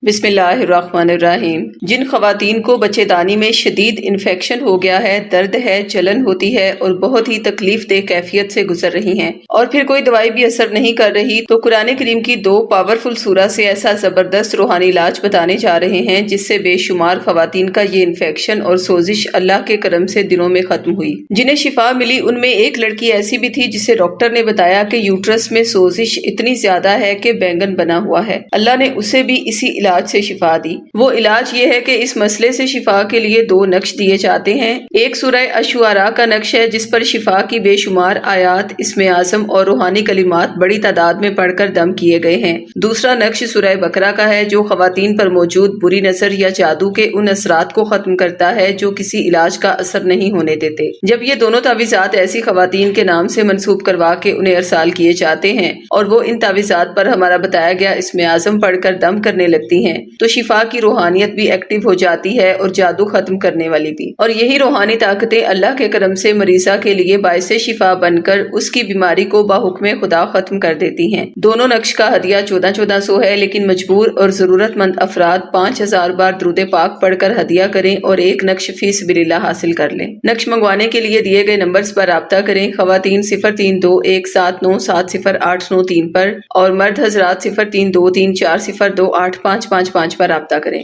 بسم اللہ الرحمن الرحیم۔ جن خواتین کو بچے دانی میں شدید انفیکشن ہو گیا ہے، درد ہے، جلن ہوتی ہے اور بہت ہی تکلیف دہ کیفیت سے گزر رہی ہیں اور پھر کوئی دوائی بھی اثر نہیں کر رہی، تو قرآن کریم کی 2 پاورفل سورہ سے ایسا زبردست روحانی علاج بتانے جا رہے ہیں جس سے بے شمار خواتین کا یہ انفیکشن اور سوزش اللہ کے کرم سے دنوں میں ختم ہوئی۔ جنہیں شفا ملی ان میں ایک لڑکی ایسی بھی تھی جسے ڈاکٹر نے بتایا کہ یوٹرس میں سوزش اتنی زیادہ ہے کہ بینگن بنا ہوا ہے۔ اللہ نے اسے بھی اسی علاج سے شفا دی۔ وہ علاج یہ ہے کہ اس مسئلے سے شفا کے لیے 2 نقش دیے جاتے ہیں۔ ایک سورہ الشعراء کا نقش ہے جس پر شفا کی بے شمار آیات، اسم اعظم اور روحانی کلمات بڑی تعداد میں پڑھ کر دم کیے گئے ہیں۔ دوسرا نقش سورہ بقرہ کا ہے جو خواتین پر موجود بری نظر یا جادو کے ان اثرات کو ختم کرتا ہے جو کسی علاج کا اثر نہیں ہونے دیتے۔ جب یہ دونوں تعویذات ایسی خواتین کے نام سے منسوب کروا کے انہیں ارسال کیے جاتے ہیں اور وہ ان تعویذات پر ہمارا بتایا گیا اسم اعظم پڑھ کر دم کرنے لگتی ہیں تو شفا کی روحانیت بھی ایکٹیو ہو جاتی ہے اور جادو ختم کرنے والی بھی، اور یہی روحانی طاقتیں اللہ کے کرم سے مریضہ کے لیے باعث شفا بن کر اس کی بیماری کو باحکم خدا ختم کر دیتی ہیں۔ دونوں نقش کا ہدیہ 1400 ہے، لیکن مجبور اور ضرورت مند افراد 5000 بار درود پاک پڑھ کر ہدیہ کریں اور ایک نقش فی سبیل اللہ حاصل کر لیں۔ نقش منگوانے کے لیے دیے گئے نمبرز پر رابطہ کریں۔ خواتین 0321797089 پر اور مرد حضرات 0323402855 پر رابطہ کریں۔